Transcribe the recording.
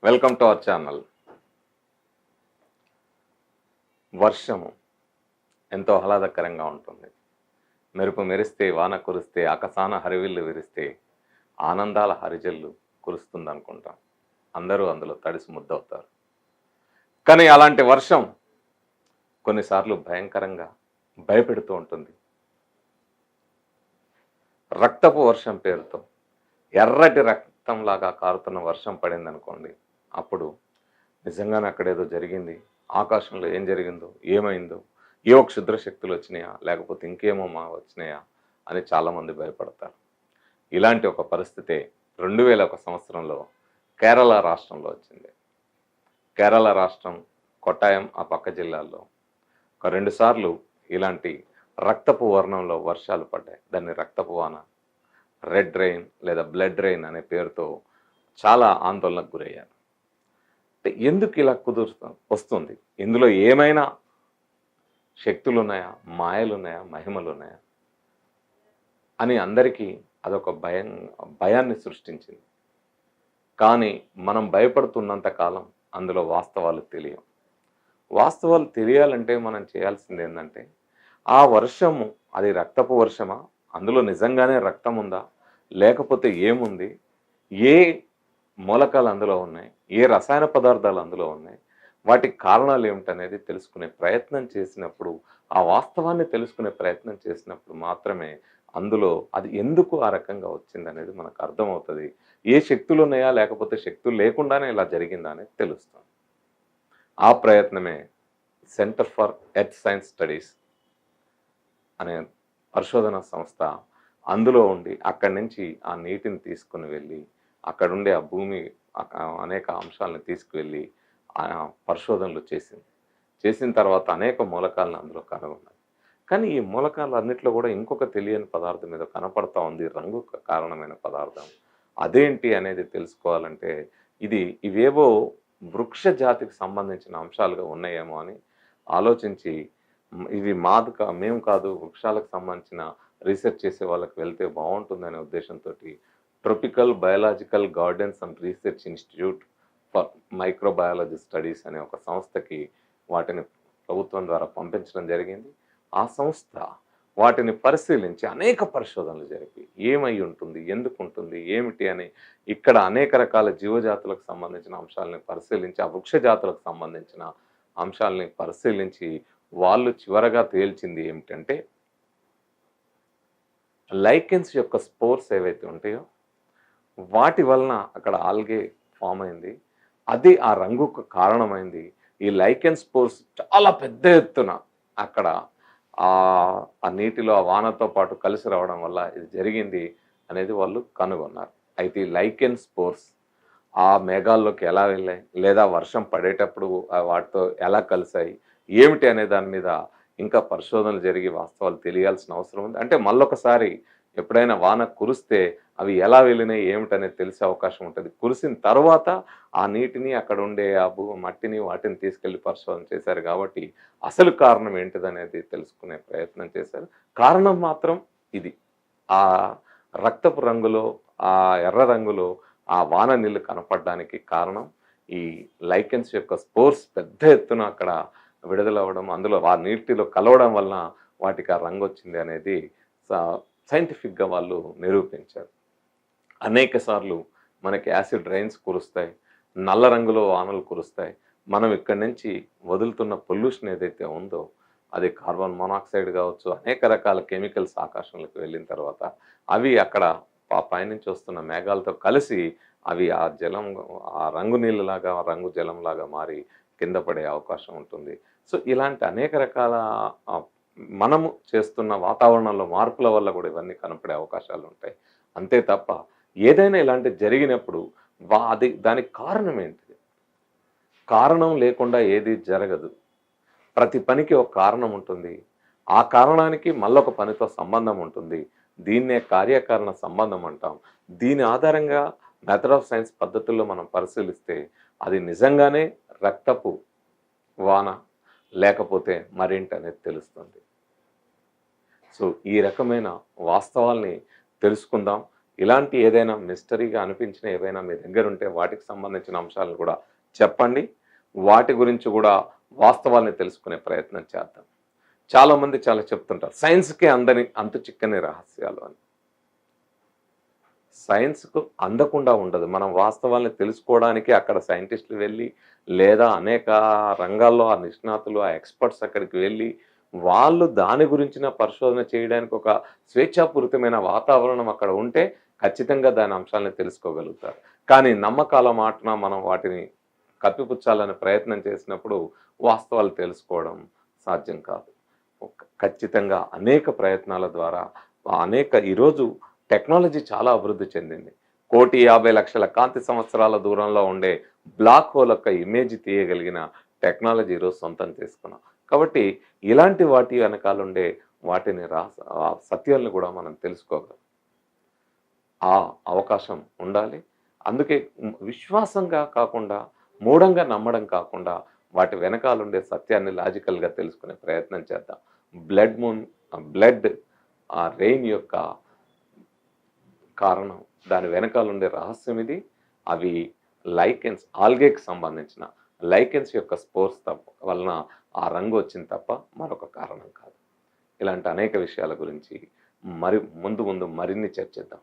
Welcome to our channel. వర్షము ఎంతో ఆహ్లాదకరంగా ఉంటుంది. మెరుపు మెరిస్తే, వాన కురిస్తే, ఆకాశాన హరివిల్లు విరిస్తే ఆనందాల హరిజల్లు కురుస్తుందనుకుంటాం. అందరూ అందులో తడిసి ముద్దవుతారు. కానీ అలాంటి వర్షం కొన్నిసార్లు భయంకరంగా భయపెడుతూ ఉంటుంది. రక్తపు వర్షం పేరుతో ఎర్రటి రక్తంలాగా కారుతున్న వర్షం పడిందనుకోండి, అప్పుడు నిజంగానే అక్కడేదో జరిగింది, ఆకాశంలో ఏం జరిగిందో, ఏమైందో, ఏవో క్షుద్ర శక్తులు వచ్చినాయా, లేకపోతే ఇంకేమో వచ్చినాయా అని చాలామంది భయపడతారు. ఇలాంటి ఒక పరిస్థితి 2001 సంవత్సరంలో కేరళ రాష్ట్రంలో వచ్చింది. కేరళ రాష్ట్రం కొట్టాయం ఆ పక్క జిల్లాల్లో ఒక 2 సార్లు ఇలాంటి రక్తపు వర్ణంలో వర్షాలు పడ్డాయి. దాన్ని రక్తపు వాన, రెడ్ రెయిన్ లేదా బ్లడ్ రెయిన్ అనే పేరుతో చాలా ఆందోళనకు గురయ్యారు. అంటే ఎందుకు ఇలా వస్తుంది? ఇందులో ఏమైనా శక్తులు ఉన్నాయా, మాయలు ఉన్నాయా, మహిమలు ఉన్నాయా అని అందరికీ అదొక భయాన్ని సృష్టించింది. కానీ మనం భయపడుతున్నంత కాలం అందులో వాస్తవాలు తెలియవు. వాస్తవాలు తెలియాలంటే మనం చేయాల్సింది ఏంటంటే, ఆ వర్షము అది రక్తపు వర్షమా, అందులో నిజంగానే రక్తం ఉందా, లేకపోతే ఏముంది, ఏ మూలకాలు అందులో ఉన్నాయి, ఏ రసాయన పదార్థాలు అందులో ఉన్నాయి, వాటికి కారణాలు ఏమిటనేది తెలుసుకునే ప్రయత్నం చేసినప్పుడు, ఆ వాస్తవాన్ని తెలుసుకునే ప్రయత్నం చేసినప్పుడు మాత్రమే అందులో అది ఎందుకు ఆ రకంగా వచ్చిందనేది మనకు అర్థమవుతుంది. ఏ శక్తులు ఉన్నాయా, లేకపోతే శక్తులు లేకుండానే ఇలా జరిగిందా అనేది తెలుస్తుంది. ఆ ప్రయత్నమే centre for earth science studies అనే పరిశోధన సంస్థ అందులో ఉండి అక్కడి నుంచి ఆ నీటిని తీసుకుని వెళ్ళి అక్కడుండే ఆ భూమి అనేక అంశాలను తీసుకువెళ్ళి పరిశోధనలు చేసిన తర్వాత అనేక మూలకాలను అందులో కనుగొన్నారు. కానీ ఈ మూలకాలు అన్నింటిలో కూడా ఇంకొక తెలియని పదార్థం మీద కనపడతా ఉంది, రంగు కారణమైన పదార్థం. అదేంటి అనేది తెలుసుకోవాలంటే ఇవేవో వృక్ష జాతికి సంబంధించిన అంశాలుగా ఉన్నాయేమో అని ఆలోచించి, ఇవి మేము కాదు, వృక్షాలకు సంబంధించిన రీసెర్చ్ చేసే వాళ్ళకి వెళ్తే బాగుంటుందనే ఉద్దేశంతో tropical biological gardens and research institute for microbiology studies అనే ఒక సంస్థకి వాటిని ప్రభుత్వం ద్వారా పంపించడం జరిగింది. ఆ సంస్థ వాటిని పరిశీలించి అనేక పరిశోధనలు జరిపి ఏమై ఉంటుంది, ఎందుకు ఉంటుంది, ఏమిటి అని ఇక్కడ అనేక రకాల జీవజాతులకు సంబంధించిన అంశాలని పరిశీలించి, ఆ వృక్ష జాతులకు సంబంధించిన అంశాలని పరిశీలించి వాళ్ళు చివరగా తేల్చింది ఏమిటంటే, లైకెన్స్ యొక్క స్పోర్స్ ఏవైతే ఉంటాయో వాటి వలన అక్కడ ఆల్గే ఫామ్ అయింది, అది ఆ రంగుకు కారణమైంది. ఈ లైకెన్ స్పోర్స్ చాలా పెద్ద ఎత్తున అక్కడ ఆ నీటిలో ఆ వానతో పాటు కలిసి రావడం వల్ల ఇది జరిగింది అనేది వాళ్ళు కనుగొన్నారు. అయితే ఈ లైకెన్ స్పోర్స్ ఆ మేఘాల్లోకి ఎలా వెళ్ళాయి, లేదా వర్షం పడేటప్పుడు వాటితో ఎలా కలిసాయి, ఏమిటి అనే దాని మీద ఇంకా పరిశోధనలు జరిగి వాస్తవాలు తెలియాల్సిన అవసరం ఉంది. అంటే మళ్ళొకసారి ఎప్పుడైనా వాన కురిస్తే అవి ఎలా వెళ్ళినాయి ఏమిటనేది తెలిసే అవకాశం ఉంటుంది. కురిసిన తర్వాత ఆ నీటిని అక్కడ ఉండే ఆ మట్టిని వాటిని తీసుకెళ్లి పరిశోధన చేశారు కాబట్టి అసలు కారణం ఏంటిదనేది తెలుసుకునే ప్రయత్నం చేశారు. కారణం మాత్రం ఇది. ఆ రక్తపు రంగులో, ఆ ఎర్ర రంగులో ఆ వాన నీళ్ళు కనపడడానికి కారణం ఈ లైకెన్స్ యొక్క స్పోర్స్ పెద్ద ఎత్తున అక్కడ విడుదలవ్వడం, అందులో ఆ నీటిలో కలవడం వలన వాటికి ఆ రంగు వచ్చింది అనేది సైంటిఫిక్గా వాళ్ళు నిరూపించారు. అనేక సార్లు మనకి యాసిడ్ రైన్స్ కురుస్తాయి, నల్ల రంగులో వానలు కురుస్తాయి. మనం ఇక్కడి నుంచి వదులుతున్న పొల్యూషన్ ఏదైతే ఉందో అది కార్బన్ మోనాక్సైడ్ కావచ్చు, అనేక రకాల కెమికల్స్ ఆకాశంలోకి వెళ్ళిన తర్వాత అవి అక్కడ పైనుంచి వస్తున్న మేఘాలతో కలిసి అవి ఆ జలం, ఆ రంగు నీళ్ళలాగా, రంగు జలంలాగా మారి కింద పడే అవకాశం ఉంటుంది. సో ఇలాంటి అనేక రకాల మనము చేస్తున్న వాతావరణంలో మార్పుల వల్ల కూడా ఇవన్నీ కనపడే అవకాశాలు ఉంటాయి. అంతే తప్ప ఏదైనా ఇలాంటి జరిగినప్పుడు దానికి కారణం ఏంటిది? కారణం లేకుండా ఏది జరగదు. ప్రతి పనికి ఒక కారణం ఉంటుంది. ఆ కారణానికి మళ్ళొక పనితో సంబంధం ఉంటుంది. దీన్నే కార్యకారణ సంబంధం అంటాం. దీని ఆధారంగా మెథడ్ ఆఫ్ సైన్స్ పద్ధతుల్లో మనం పరిశీలిస్తే అది నిజంగానే రక్తపు వాన లేకపోతే మరేంటి అనేది తెలుస్తుంది. సో ఈ రకమైన వాస్తవాల్ని తెలుసుకుందాం. ఇలాంటి ఏదైనా మిస్టరీగా అనిపించిన ఏవైనా మీ దగ్గర ఉంటే వాటికి సంబంధించిన అంశాలను కూడా చెప్పండి. వాటి గురించి కూడా వాస్తవాల్ని తెలుసుకునే ప్రయత్నం చేద్దాం. చాలామంది చాలా చెప్తుంటారు సైన్స్‌కే అందని అంతు చిక్కని రహస్యాలు అని. సైన్స్‌కు అందకుండా ఉండదు. మనం వాస్తవాల్ని తెలుసుకోవడానికి అక్కడ సైంటిస్టులు వెళ్ళి, లేదా అనేక రంగాల్లో ఆ నిష్ణాతులు, ఆ ఎక్స్‌పర్ట్స్ అక్కడికి వెళ్ళి, వాళ్ళు దాని గురించిన పరిశోధన చేయడానికి ఒక స్వేచ్ఛాపూరితమైన వాతావరణం అక్కడ ఉంటే, ఖచ్చితంగా దాని అంశాలను తెలుసుకోగలుగుతారు. కానీ నమ్మకాల మాటున మనం వాటిని కప్పిపుచ్చాలనే ప్రయత్నం చేసినప్పుడు, వాస్తవాలు తెలుసుకోవడం సాధ్యం కాదు. ఖచ్చితంగా అనేక ప్రయత్నాల ద్వారా అనేక ఈరోజు టెక్నాలజీ చాలా అభివృద్ధి చెందింది. 1,50,00,000 కాంతి సంవత్సరాల దూరంలో ఉండే బ్లాక్ హోల్ యొక్క ఇమేజ్ తీయగలిగిన టెక్నాలజీ ఈరోజు సొంతం చేసుకున్నాం. కాబట్టి ఇలాంటి వాటి వెనకాలుండే వాటిని సత్యాలను కూడా మనం తెలుసుకోగలం. ఆ అవకాశం ఉండాలి. అందుకే విశ్వాసంగా కాకుండా, మూఢంగా నమ్మడం కాకుండా, వాటి వెనకాలుండే సత్యాన్ని లాజికల్‌గా తెలుసుకునే ప్రయత్నం చేద్దాం. బ్లడ్ మూన్ బ్లడ్ రెయిన్ యొక్క కారణం, దాని వెనకాలుండే రహస్యం ఇది. అవి లైకెన్స్, ఆల్గేకి సంబంధించిన లైకెన్స్ యొక్క స్పోర్స్ వలన ఆ రంగు వచ్చింది తప్ప మరొక కారణం కాదు. ఇలాంటి అనేక విషయాల గురించి ముందు ముందు మరిన్ని చర్చిద్దాం.